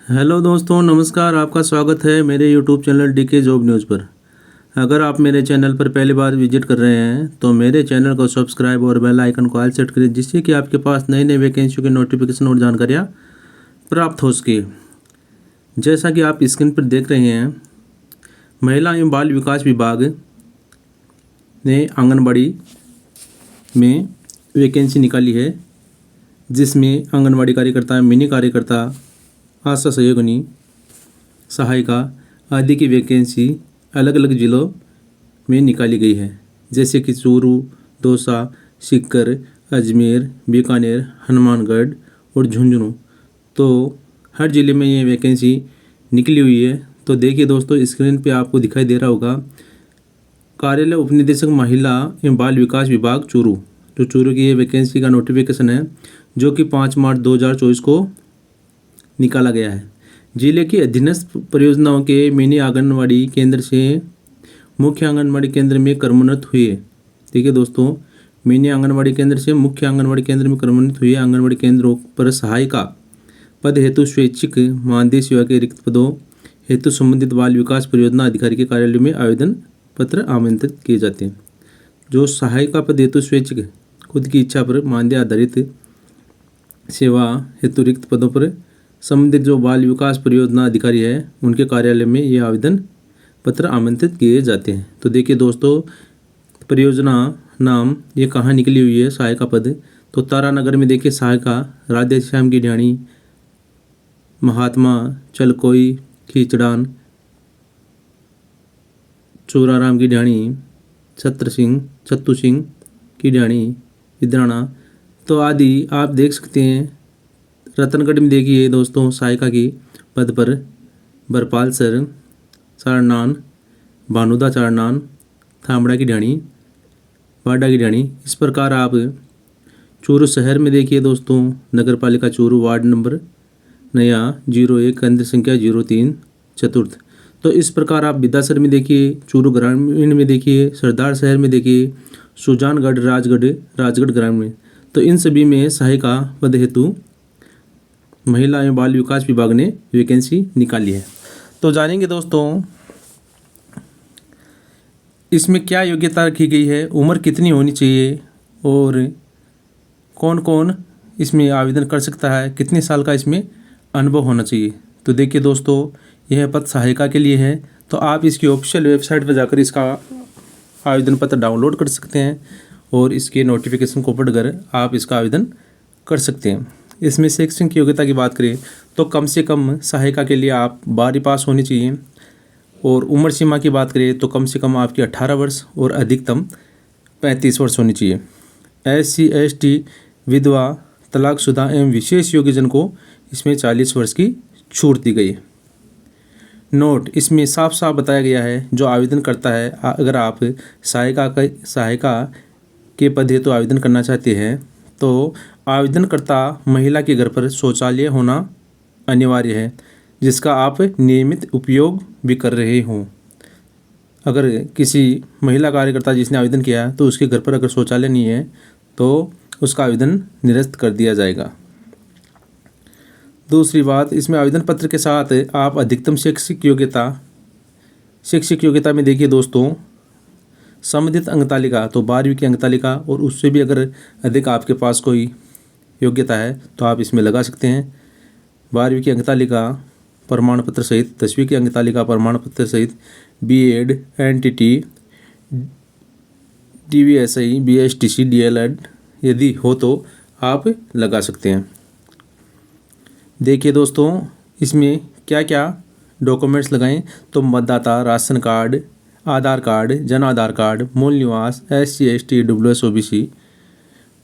Hello दोस्तों, नमस्कार। आपका स्वागत है मेरे YouTube channel DK job news पर। अगर आप मेरे चैनल पर पहली बार विजिट कर रहे हैं तो मेरे चैनल को सब्सक्राइब और बेल आइकन को ऑल सेट करें, जिससे कि आपके पास नई नई वैकेंसियों की नोटिफिकेशन और जानकारियाँ प्राप्त हो सके। जैसा कि आप स्क्रीन पर देख रहे हैं, महिला एवं बाल विकास विभाग ने आंगनबाड़ी में वैकेंसी निकाली है, जिसमें आंगनबाड़ी कार्यकर्ता, मिनी कार्यकर्ता, आशा सहयोगिनी, सहायिका आदि की वैकेंसी अलग अलग ज़िलों में निकाली गई है, जैसे कि चूरू, दौसा, सीकर, अजमेर, बीकानेर, हनुमानगढ़ और झुंझुनू। तो हर ज़िले में ये वैकेंसी निकली हुई है। तो देखिए दोस्तों, स्क्रीन पे आपको दिखाई दे रहा होगा कार्यालय उपनिदेशक महिला एवं बाल विकास विभाग चूरू। जो चूरू की ये वैकेंसी का नोटिफिकेशन है, जो कि 5 मार्च 2024 को निकाला गया है। जिले की अधीनस्थ परियोजनाओं के मिनी आंगनवाड़ी केंद्र से मुख्य आंगनवाड़ी केंद्र में क्रमोन्नत हुए। देखिए दोस्तों, मिनी आंगनवाड़ी केंद्र से मुख्य आंगनवाड़ी केंद्र में क्रमोन्नत हुए आंगनवाड़ी केंद्रों पर सहायिका पद हेतु स्वैच्छिक मानदेय सेवा के रिक्त पदों हेतु संबंधित बाल विकास परियोजना अधिकारी के कार्यालय में आवेदन पत्र आमंत्रित किए जाते हैं। जो सहायिका पद हेतु स्वैच्छिक खुद की इच्छा पर मानदेय आधारित सेवा हेतु रिक्त पदों पर संबंधित जो बाल विकास परियोजना अधिकारी है, उनके कार्यालय में ये आवेदन पत्र आमंत्रित किए जाते हैं। तो देखिए दोस्तों, परियोजना नाम ये कहाँ निकली हुई है, सहायिका पद। तो तारानगर में देखिए सहायिका राधे श्याम की ढाणी, महात्मा चलकोई खींचड़ान, चूराराम की ढाणी, छत्तू सिंह की ढाणी, विद्राणा तो आदि आप देख सकते हैं। रतनगढ़ में देखिए दोस्तों सहायिका की पद पर बरपाल सर चारनान, भानुदा चारनान, थामड़ा की ढाणी, बाडा की ढाणी। इस प्रकार आप चूरू शहर में देखिए दोस्तों, नगर पालिका चूरू, वार्ड नंबर नया 01, केंद्र संख्या 03, चतुर्थ। तो इस प्रकार आप विद्यासर में देखिए, चूरू ग्रामीण में देखिए, सरदार शहर में देखिए, सुजानगढ़, राजगढ़ ग्रामीण। तो इन सभी में सहायिका पद हेतु महिला एवं बाल विकास विभाग ने वैकेंसी निकाली है। तो जानेंगे दोस्तों इसमें क्या योग्यता रखी गई है, उम्र कितनी होनी चाहिए और कौन कौन इसमें आवेदन कर सकता है, कितने साल का इसमें अनुभव होना चाहिए। तो देखिए दोस्तों, यह पद सहायिका के लिए है। तो आप इसकी ऑफिशियल वेबसाइट पर जाकर इसका आवेदन पत्र डाउनलोड कर सकते हैं और इसके नोटिफिकेशन को पढ़कर आप इसका आवेदन कर सकते हैं। इसमें शैक्षणिक योग्यता की बात करें तो कम से कम सहायिका के लिए आप 12वीं पास होनी चाहिए, और उम्र सीमा की बात करें तो कम से कम आपकी 18 वर्ष और अधिकतम 35 वर्ष होनी चाहिए। SC ST, विधवा, तलाकशुदा एवं विशेष योग्यजन को इसमें 40 वर्ष की छूट दी गई है। नोट, इसमें साफ साफ बताया गया है जो आवेदन करता है, अगर आप सहायिका के पद हेतु आवेदन करना चाहते हैं तो आवेदनकर्ता महिला के घर पर शौचालय होना अनिवार्य है, जिसका आप नियमित उपयोग भी कर रहे हों। अगर किसी महिला कार्यकर्ता जिसने आवेदन किया है तो उसके घर पर अगर शौचालय नहीं है तो उसका आवेदन निरस्त कर दिया जाएगा। दूसरी बात, इसमें आवेदन पत्र के साथ आप अधिकतम शैक्षिक योग्यता में देखिए दोस्तों, संबंधित अंकतालिका तो 12वीं की अंकतालिका और उससे भी अगर अधिक आपके पास कोई योग्यता है तो आप इसमें लगा सकते हैं। 12वीं की अंकतालिका प्रमाण पत्र सहित, 10वीं की अंकतालिका प्रमाण पत्र सहित BEd, NTT, DVSI, BSTC, DLED यदि हो तो आप लगा सकते हैं। देखिए दोस्तों, इसमें क्या क्या डॉक्यूमेंट्स लगाएं तो मतदाता, राशन कार्ड, आधार कार्ड, जन आधार कार्ड, मूल निवास, SC ST WS OBC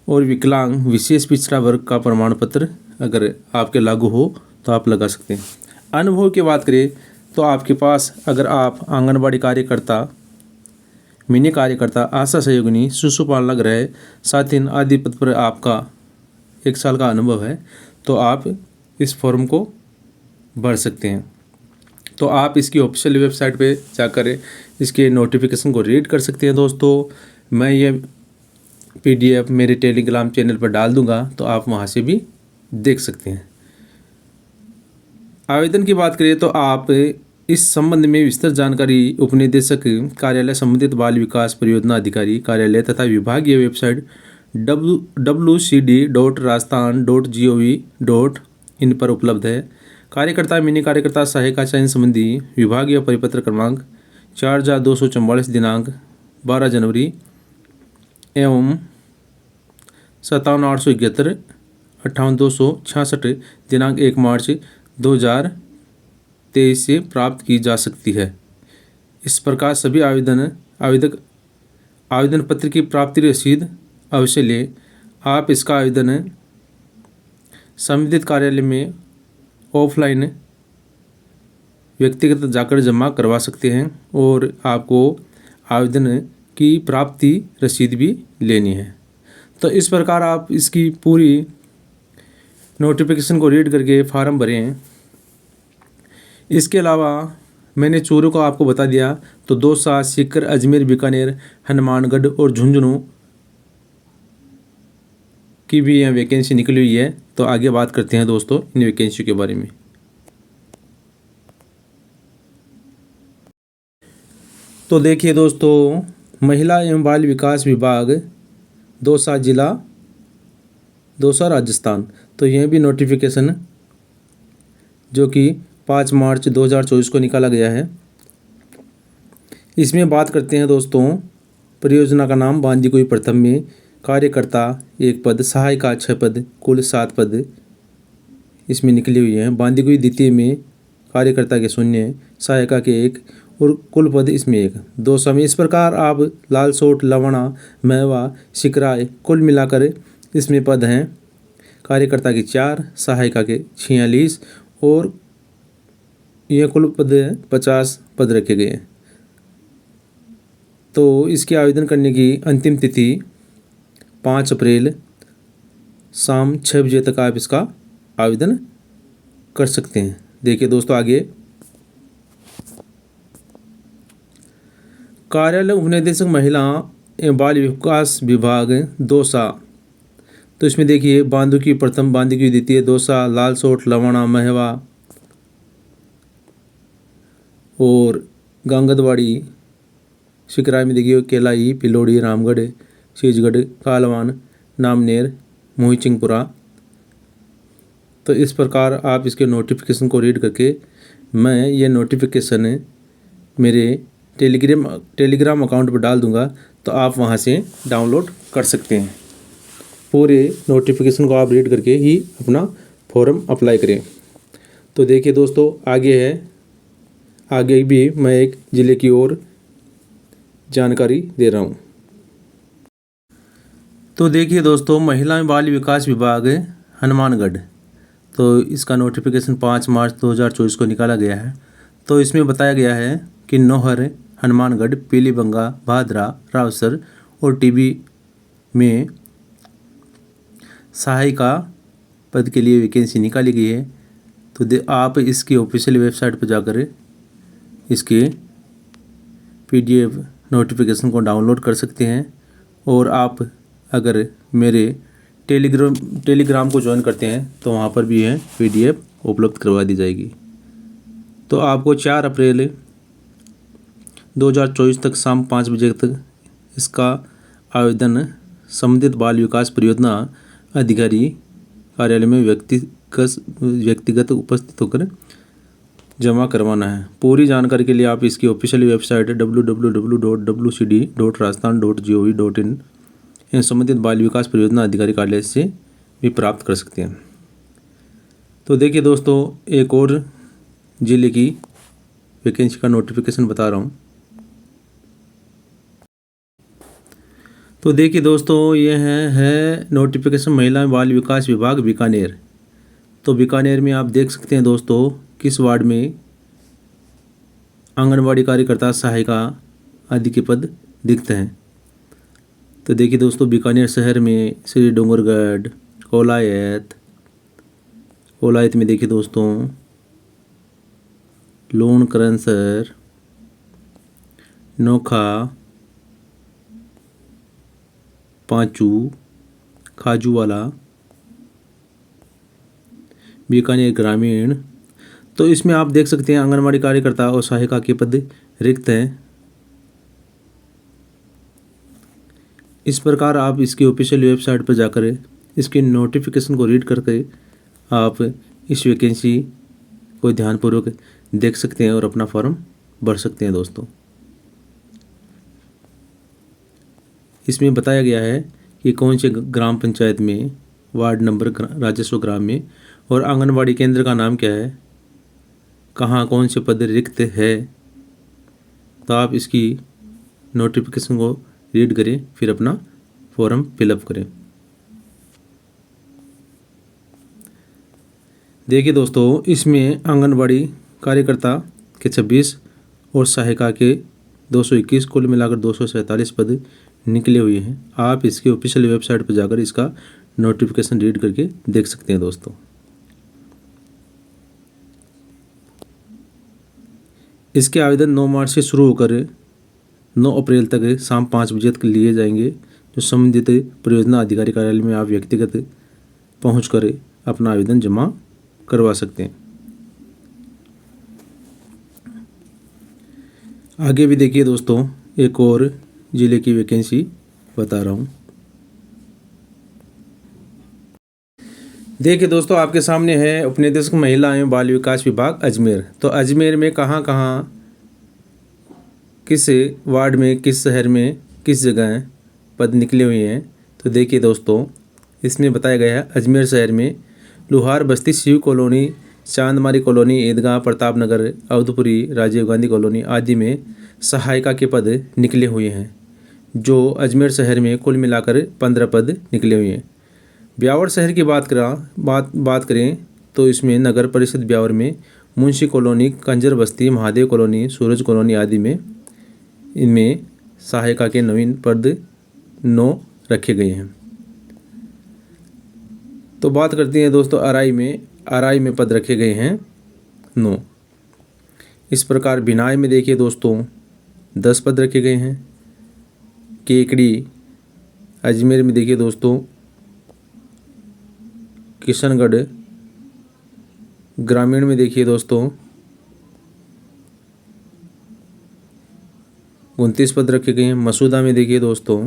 और विकलांग विशेष पिछड़ा वर्ग का प्रमाण पत्र अगर आपके लागू हो तो आप लगा सकते हैं। अनुभव की बात करें तो आपके पास अगर आप आंगनबाड़ी कार्यकर्ता, मिनी कार्यकर्ता, आशा सहयोगिनी, शिशु पालना गृह, साथिन आदि पद पर आपका 1 साल का अनुभव है तो आप इस फॉर्म को भर सकते हैं। तो आप इसकी ऑफिशियल वेबसाइट पे जाकर इसके नोटिफिकेशन को रीड कर सकते हैं। दोस्तों, मैं ये PDF मेरे टेलीग्राम चैनल पर डाल दूंगा तो आप वहाँ से भी देख सकते हैं। आवेदन की बात करें तो आप इस संबंध में विस्तृत जानकारी उपनिदेशक कार्यालय संबंधित बाल विकास परियोजना अधिकारी कार्यालय तथा विभागीय वेबसाइट www.rajasthan.gov.in पर उपलब्ध है। कार्यकर्ता मिनी कार्यकर्ता सहायिका चयन संबंधी विभागीय परिपत्र क्रमांक 4/244 दिनांक 12 जनवरी एवं 57,871 58,266 दिनांक 1 मार्च 2023 से प्राप्त की जा सकती है। इस प्रकार सभी आवेदन पत्र की प्राप्ति रसीद अवश्य लें। आप इसका आवेदन संबंधित कार्यालय में ऑफलाइन व्यक्तिगत जाकर जमा करवा सकते हैं और आपको आवेदन की प्राप्ति रसीद भी लेनी है। तो इस प्रकार आप इसकी पूरी नोटिफिकेशन को रीड करके फॉर्म भरें। इसके अलावा मैंने चूरू को आपको बता दिया, तो दौसा, सीकर, अजमेर, बीकानेर, हनुमानगढ़ और झुंझुनू की भी यहाँ वैकेंसी निकली हुई है। तो आगे बात करते हैं दोस्तों इन वैकेंसी के बारे में। तो देखिए दोस्तों, महिला एवं बाल विकास विभाग दौसा जिला, दौसा राजस्थान, तो यह भी नोटिफिकेशन जो कि 5 मार्च 2024 को निकाला गया है। इसमें बात करते हैं दोस्तों, परियोजना का नाम बांदीकुई प्रथम में कार्यकर्ता 1 पद, सहायिका 6 पद, कुल 7 पद इसमें निकली हुई हैं। बांदीकुई द्वितीय में कार्यकर्ता के 0, सहायिका के 1 और कुल पद इसमें 1। दौसा में इस प्रकार आप लालसोट, लवणा, महवा, सिकराय कुल मिलाकर इसमें पद हैं। कार्यकर्ता के 4, सहायिका के 46 और यह कुल पद 50 पद रखे गए हैं। तो इसके आवेदन करने की अंतिम तिथि 5 अप्रैल शाम 6 बजे तक आप इसका आवेदन कर सकते हैं। देखिए दोस्तों आगे, कार्यालय उपनिदेशक महिला एवं बाल विकास विभाग दौसा, तो इसमें देखिए बांदीकुई प्रथम, बांदीकुई द्वितीय, दौसा, लालसोट, लवाणा, महवा और गांगदवाड़ी, सिकराय में देखिए केलाई, पिलोड़ी, रामगढ़, सीजगढ़, कालवान, नामनेर, मोहिचिंगपुरा। तो इस प्रकार आप इसके नोटिफिकेशन को रीड करके, मैं ये नोटिफिकेशन मेरे टेलीग्राम अकाउंट पर डाल दूंगा, तो आप वहाँ से डाउनलोड कर सकते हैं। पूरे नोटिफिकेशन को आप रीड करके ही अपना फॉर्म अप्लाई करें। तो देखिए दोस्तों आगे है, आगे भी मैं एक ज़िले की ओर जानकारी दे रहा हूँ। तो देखिए दोस्तों, महिला एवं बाल विकास विभाग हनुमानगढ़, तो इसका नोटिफिकेशन 5 मार्च 2024 को निकाला गया है। तो इसमें बताया गया है कि नौहर, हनुमानगढ़, पीलीबंगा, भादरा, रावसर और टीबी में सहायिका पद के लिए वैकेंसी निकाली गई है। तो आप इसकी ऑफिशियल वेबसाइट पर जाकर इसके PDF नोटिफिकेशन को डाउनलोड कर सकते हैं। और आप अगर मेरे टेलीग्राम को ज्वाइन करते हैं तो वहाँ पर भी है PDF उपलब्ध करवा दी जाएगी। तो आपको 4 अप्रैल 2024 तक शाम 5 बजे तक इसका आवेदन संबंधित बाल विकास परियोजना अधिकारी कार्यालय में व्यक्तिगत उपस्थित होकर जमा करवाना है। पूरी जानकारी के लिए आप इसकी ऑफिशियल वेबसाइट www.wcd.rajasthan.gov.in संबंधित बाल विकास परियोजना अधिकारी कार्यालय से भी प्राप्त कर सकते हैं। तो देखिए दोस्तों, एक और ज़िले की वैकेंसी का नोटिफिकेशन बता रहा हूँ। तो देखिए दोस्तों, ये है नोटिफिकेशन महिला एवं बाल विकास विभाग बीकानेर। तो बीकानेर में आप देख सकते हैं दोस्तों किस वार्ड में आंगनबाड़ी कार्यकर्ता, सहायिका आदि के पद दिखते हैं। तो देखिए दोस्तों, बीकानेर शहर में श्री डोंगरगढ़, कोलायत में देखिए दोस्तों लोणकरनसर, नोखा, पांचू, खाजूवाला, बीकानेर ग्रामीण। तो इसमें आप देख सकते हैं आंगनवाड़ी कार्यकर्ता और सहायिका के पद रिक्त हैं। इस प्रकार आप इसकी ऑफिशियल वेबसाइट पर जाकर इसके नोटिफिकेशन को रीड करके आप इस वैकेंसी को ध्यानपूर्वक देख सकते हैं और अपना फॉर्म भर सकते हैं दोस्तों। इसमें बताया गया है कि कौन से ग्राम पंचायत में, वार्ड नंबर, राजस्व ग्राम में और आंगनवाड़ी केंद्र का नाम क्या है, कहाँ कौन से पद रिक्त है। तो आप इसकी नोटिफिकेशन को रीड करें, फिर अपना फॉर्म फिलअप करें। देखिए दोस्तों, इसमें आंगनवाड़ी कार्यकर्ता के 26 और सहायिका के 221, कुल मिलाकर 247 पद निकले हुए हैं। आप इसकी ऑफिशियल वेबसाइट पर जाकर इसका नोटिफिकेशन रीड करके देख सकते हैं दोस्तों। इसके आवेदन 9 मार्च से शुरू होकर 9 अप्रैल तक शाम 5 बजे तक लिए जाएंगे। जो संबंधित परियोजना अधिकारी कार्यालय में आप व्यक्तिगत पहुंचकर अपना आवेदन जमा करवा सकते हैं। आगे भी देखिए दोस्तों, एक और ज़िले की वैकेंसी बता रहा हूँ। देखिए दोस्तों, आपके सामने है उपनिदेशक महिला एवं बाल विकास विभाग अजमेर। तो अजमेर में कहाँ कहाँ, किस वार्ड में, किस शहर में, किस जगह पद निकले हुए हैं। तो देखिए दोस्तों, इसमें बताया गया है अजमेर शहर में लोहार बस्ती, शिव कॉलोनी, चांदमारी कॉलोनी, ईदगाह, प्रताप नगर, अवधपुरी, राजीव गांधी कॉलोनी आदि में सहायिका के पद निकले हुए हैं। जो अजमेर शहर में कुल मिलाकर 15 पद निकले हुए हैं। ब्यावर शहर की बात करें तो इसमें नगर परिषद ब्यावर में मुंशी कॉलोनी, कंजर बस्ती, महादेव कॉलोनी, सूरज कॉलोनी आदि में इनमें सहायिका के नवीन पद 9 रखे गए हैं। तो बात करते हैं दोस्तों आरआई में पद रखे गए हैं 9। इस प्रकार बिनाई में देखिए दोस्तों 10 पद रखे गए हैं। केकड़ी अजमेर में देखिए दोस्तों, किशनगढ़ ग्रामीण में देखिए दोस्तों 29 पद रखे गए हैं। मसूदा में देखिए दोस्तों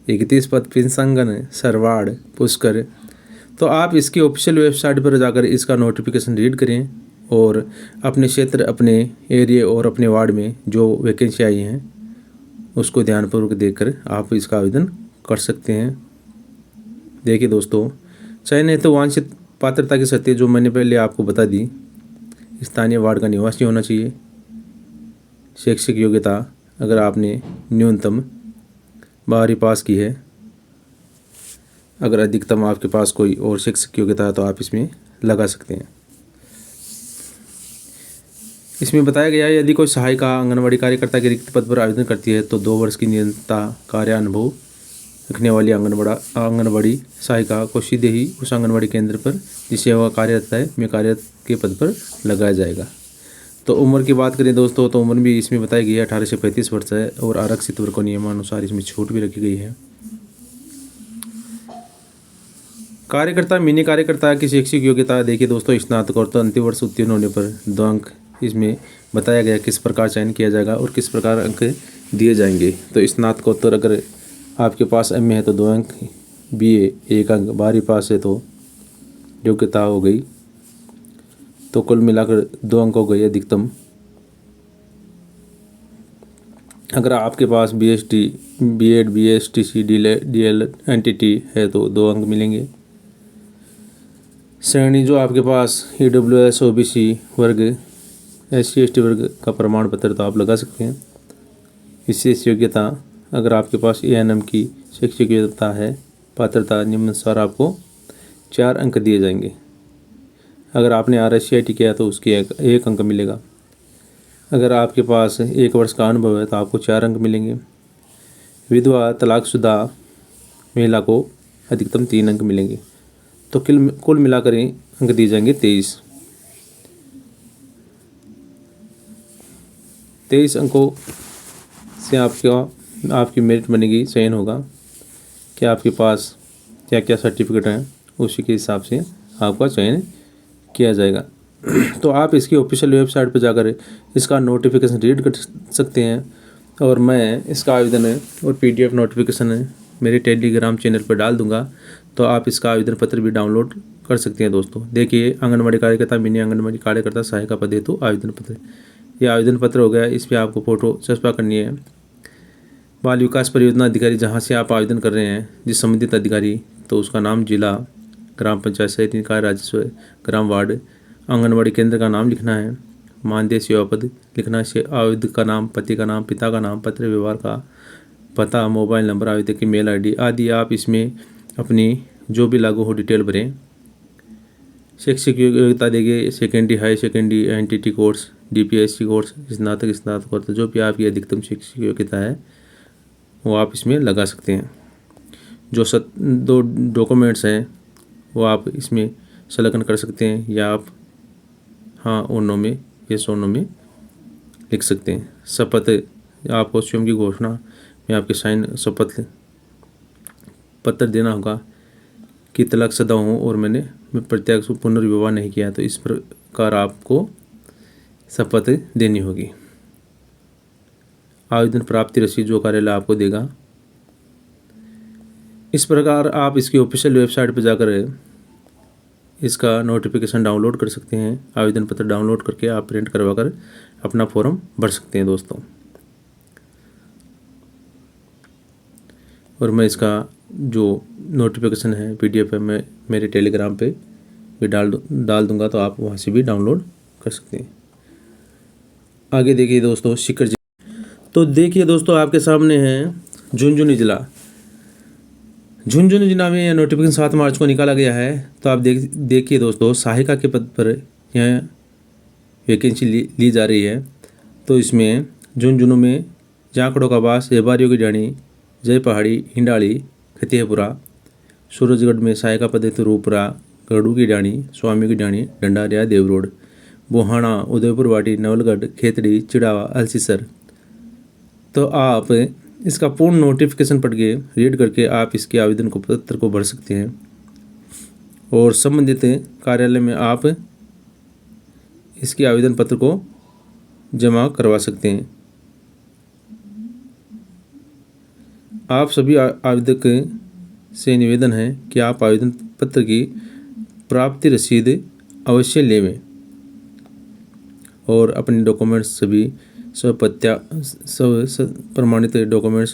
31 पद। पिनसंगन, सरवाड़, पुष्कर। तो आप इसकी ऑफिशियल वेबसाइट पर जाकर इसका नोटिफिकेशन रीड करें और अपने क्षेत्र, अपने एरिया और अपने वार्ड में जो वैकेंसी आई हैं उसको ध्यानपूर्वक देखकर आप इसका आवेदन कर सकते हैं। देखिए दोस्तों, चयन हेतु वांछित पात्रता की शर्तें जो मैंने पहले आपको बता दी। स्थानीय वार्ड का निवासी होना चाहिए। शैक्षिक योग्यता अगर आपने न्यूनतम 12वीं पास की है, अगर अधिकतम आपके पास कोई और शैक्षिक योग्यता है तो आप इसमें लगा सकते हैं। इसमें बताया गया है यदि कोई सहायिका आंगनवाड़ी कार्यकर्ता के रिक्त पद पर आवेदन करती है तो 2 वर्ष की निरंतरता कार्य अनुभव रखने वाली आंगनवाड़ी सहायिका को सीधे ही उस आंगनवाड़ी केंद्र पर जिसे वह कार्यरत है में कार्यरत के पद पर लगाया जाएगा। तो उम्र की बात करें दोस्तों तो उम्र भी इसमें बताई गई है 18 से 35 वर्ष है और आरक्षित वर्ग को नियमानुसार इसमें छूट भी रखी गई है। कार्यकर्ता, मिनी कार्यकर्ता की शैक्षिक योग्यता देखिए दोस्तों, स्नातक और तो अंतिम वर्ष उत्तीर्ण होने पर 2 अंक इसमें बताया गया किस प्रकार चयन किया जाएगा और किस प्रकार अंक दिए जाएंगे। तो स्नातकोत्तर अगर आपके पास एमए है तो 2 अंक, बीए 1 अंक, 12वीं पास है तो योग्यता हो गई, तो कुल मिलाकर 2 अंक हो गई अधिकतम। अगर आपके पास BST, BEd, BSTC, DL, NTT है तो 2 अंक मिलेंगे। श्रेणी जो आपके पास ईडब्ल्यूएस, ओबीसी वर्ग, एससी एसटी वर्ग का प्रमाण पत्र तो आप लगा सकते हैं। विशेष योग्यता अगर आपके पास एएनएम की शैक्षिक योग्यता है, पात्रता निम्नानुसार आपको 4 अंक दिए जाएंगे। अगर आपने आरएससीआईटी किया तो उसकी 1 अंक मिलेगा। अगर आपके पास 1 वर्ष का अनुभव है तो आपको 4 अंक मिलेंगे। विधवा, तलाकशुदा महिला को अधिकतम 3 अंक मिलेंगे। तो कुल मिलाकर अंक दिए जाएंगे 23 अंकों से आपकी मेरिट बनेगी, चयन होगा कि आपके पास क्या क्या सर्टिफिकेट हैं, उसी के हिसाब से आपका चयन किया जाएगा। तो आप इसकी ऑफिशियल वेबसाइट पर जाकर इसका नोटिफिकेशन रीड कर सकते हैं, और मैं इसका आवेदन और PDF नोटिफिकेशन मेरे टेलीग्राम चैनल पर डाल दूंगा, तो आप इसका आवेदन पत्र भी डाउनलोड कर सकते हैं दोस्तों। देखिए, आंगनबाड़ी कार्यकर्ता, मिनी आंगनबाड़ी कार्यकर्ता सहायिका पद हेतु आवेदन पत्र, ये आवेदन पत्र हो गया। इस पर आपको फ़ोटो चस्पा करनी है। बाल विकास परियोजना अधिकारी जहाँ से आप आवेदन कर रहे हैं, जिस संबंधित अधिकारी, तो उसका नाम, जिला, ग्राम पंचायत, शहरी निकाय, राजस्व, ग्राम, वार्ड, आंगनबाड़ी केंद्र का नाम लिखना है, मानदेय सेवा पद लिखना है, आवेदक का नाम, पति का नाम, पिता का नाम, पत्र व्यवहार का पता, मोबाइल नंबर, आवेदक की मेल ID आदि आप इसमें अपनी जो भी लागू हो डिटेल भरें। शैक्षिक योग्यता देंगे, secondary, high secondary, NTT course, DPSC course, स्नातकोत्तर, जो भी आपकी अधिकतम शैक्षिक योग्यता है वो आप इसमें लगा सकते हैं। जो 2 डॉक्यूमेंट्स हैं वो आप इसमें संलग्न कर सकते हैं, या आप हाँ और नो में, यस और नो में लिख सकते हैं। शपथ, आपको स्वयं की घोषणा में आपके साइन शपथ पत्र देना होगा कि तलाकशुदा हूँ और मैं प्रत्यक्ष पुनर्विवाह नहीं किया, तो इस प्रकार आपको शपथ देनी होगी। आवेदन प्राप्ति रसीद जो कार्यालय आपको देगा। इस प्रकार आप इसकी ऑफिशियल वेबसाइट पर जाकर इसका नोटिफिकेशन डाउनलोड कर सकते हैं। आवेदन पत्र डाउनलोड करके आप प्रिंट करवाकर अपना फॉर्म भर सकते हैं दोस्तों। और मैं इसका जो नोटिफिकेशन है PDF है, मैं मेरे टेलीग्राम पे भी डाल दूंगा, तो आप वहाँ से भी डाउनलोड कर सकते हैं। आगे देखिए दोस्तों, सीकर जिला। तो देखिए दोस्तों, आपके सामने है झुंझुनू जिला। झुंझुनू जिला में यह नोटिफिकेशन 7 मार्च को निकाला गया है। तो आप देखिए दोस्तों, सहायिका के पद पर यह वैकेंसी ली जा रही है। तो इसमें झुंझुनू में जाखड़ों का वास, एबारियों की डाणी, जय पहाड़ी, हिंडाली, खतियापुरा, सूरजगढ़ में सहायिका पद हेतु रूपरा, गढ़ू की डाणी, स्वामी की डाणी, डंडारिया, देवरोड, बोहाना, उदयपुर वाटी, नवलगढ़, खेतड़ी, चिड़ावा, अलसीसर। तो आप इसका पूर्ण नोटिफिकेशन पढ़ के रीड करके आप इसके आवेदन को पत्र को भर सकते हैं, और संबंधित कार्यालय में आप इसके आवेदन पत्र को जमा करवा सकते हैं। आप सभी आवेदक से निवेदन है कि आप आवेदन पत्र की प्राप्ति रसीद अवश्य लेवें, और अपने डॉक्यूमेंट्स सभी सब प्रमाणित डॉक्यूमेंट्स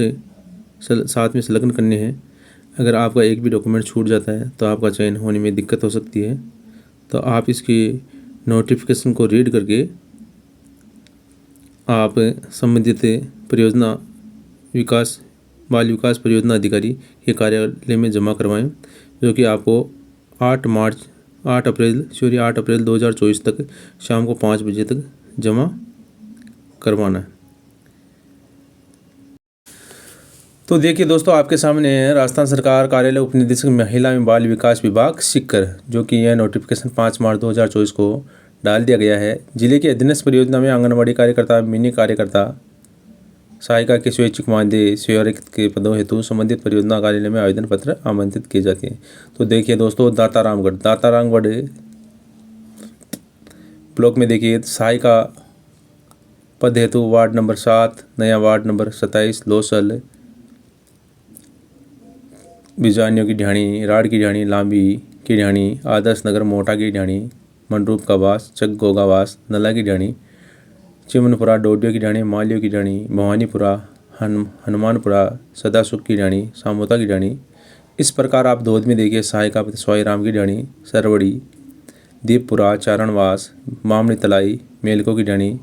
साथ में संलग्न करने हैं। अगर आपका एक भी डॉक्यूमेंट छूट जाता है तो आपका चयन होने में दिक्कत हो सकती है। तो आप इसकी नोटिफिकेशन को रीड करके आप संबंधित परियोजना बाल विकास परियोजना अधिकारी के कार्यालय में जमा करवाएं, जो कि आपको 8 अप्रैल 2024 तक शाम को 5 बजे तक जमा करवाना है। तो देखिए दोस्तों, आपके सामने है राजस्थान सरकार कार्यालय उपनिदेशक महिला एवं बाल विकास विभाग सीकर, जो कि यह नोटिफिकेशन 5 मार्च 2024 को डाल दिया गया है। जिले के अधीनस्थ परियोजना में आंगनबाड़ी कार्यकर्ता, मिनी कार्यकर्ता, सहायिका के स्वैच्छिक मानदेय सेवारत के पदों हेतु संबंधित परियोजना कार्यालय में आवेदन पत्र आमंत्रित किए जाते हैं। तो देखिए दोस्तों, दातारामगढ़ ब्लॉक में देखिए सहायिका पद हेतु वार्ड नंबर 7, नया वार्ड नंबर 27, लोसल, बिजानियों की ढाणी, राड़ की ढाणी, लांबी की ढाणी, आदर्श नगर, मोटा की ढाणी, मंडरूप का वास, चक गोगावास, नला की ढाणी, चिमनपुरा, डोडियो की ढाणी, मालियों की ढाणी, भवानीपुरा, हनुमानपुरा, सदासुख की ढाणी, सामोता की ढाणी। इस प्रकार आप दोध में देखिए सहायिका पद स्वाईराम की ढाणी, सरवड़ी, दीपपुरा, चारणवास, मामनी तलाई, मेलको की ढाणी,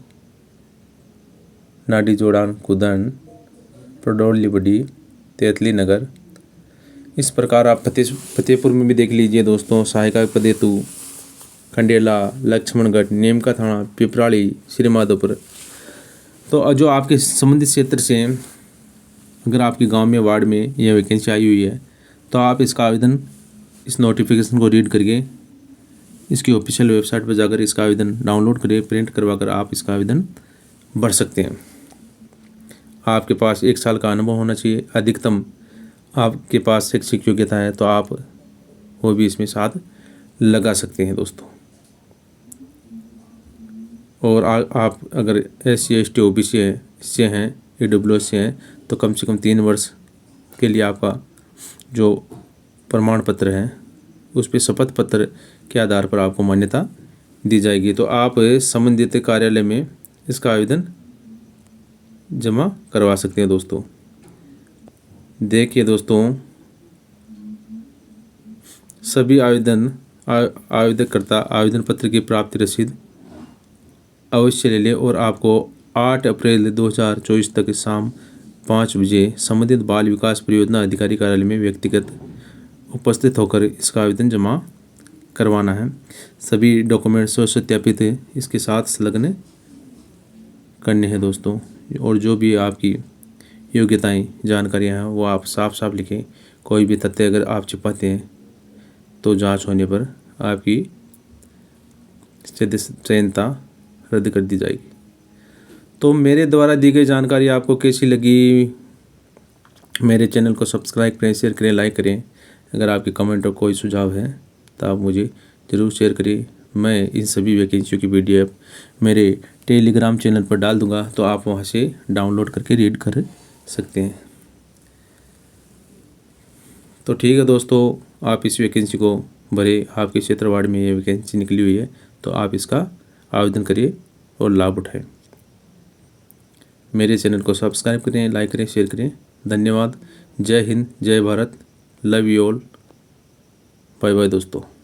नाडी जोड़ान, कुदन, प्रडोल लिबडी, तेतली नगर। इस प्रकार आप फतेहपुर में भी देख लीजिए दोस्तों, सहायिका पद हेतु खंडेला, लक्ष्मणगढ़, नीमका थाना, पिपराड़ी, श्री माधोपुर। तो जो आपके संबंधित क्षेत्र से अगर आपके गांव में, वार्ड में यह वैकेंसी आई हुई है, तो आप इसका आवेदन, इस नोटिफिकेशन को रीड करके इसकी ऑफिशियल वेबसाइट पर जाकर इसका आवेदन डाउनलोड करें, प्रिंट करवा कर आप इसका आवेदन भर सकते हैं। आपके पास 1 साल का अनुभव होना चाहिए, अधिकतम आपके पास शैक्षिक योग्यता है तो आप वो भी इसमें साथ लगा सकते हैं दोस्तों। और आप अगर SC ST OBC से हैं, EWS से हैं, तो कम से कम 3 वर्ष के लिए आपका जो प्रमाण पत्र है उस पर शपथ पत्र के आधार पर आपको मान्यता दी जाएगी। तो आप संबंधित कार्यालय में इसका आवेदन जमा करवा सकते हैं दोस्तों। देखिए दोस्तों, सभी आवेदकर्ता आवेदन पत्र की प्राप्ति रसीद अवश्य ले लें और आपको 8 अप्रैल 2024 तक शाम 5 बजे संबंधित बाल विकास परियोजना अधिकारी कार्यालय में व्यक्तिगत उपस्थित होकर इसका आवेदन जमा करवाना है। सभी डॉक्यूमेंट्स सत्यापित इसके साथ संलग्न करने हैं दोस्तों। और जो भी आपकी योग्यताएं जानकारियां हैं वो आप साफ साफ लिखें। कोई भी तथ्य अगर आप छिपाते हैं तो जांच होने पर आपकी सदस्यता रद्द कर दी जाएगी। तो मेरे द्वारा दी गई जानकारी आपको कैसी लगी? मेरे चैनल को सब्सक्राइब करें, शेयर करें, लाइक करें। अगर आपके कमेंट और कोई सुझाव है तो आप मुझे ज़रूर शेयर करें। मैं इन सभी वैकेंसियों की PDF मेरे टेलीग्राम चैनल पर डाल दूंगा, तो आप वहां से डाउनलोड करके रीड कर सकते हैं। तो ठीक है दोस्तों, आप इस वैकेंसी को भरे। आपके क्षेत्रवाड़ में ये वैकेंसी निकली हुई है, तो आप इसका आवेदन करिए और लाभ उठाएं। मेरे चैनल को सब्सक्राइब करें, लाइक करें, शेयर करें। धन्यवाद। जय हिंद, जय Bharat. Love you all. Bye bye दोस्तों।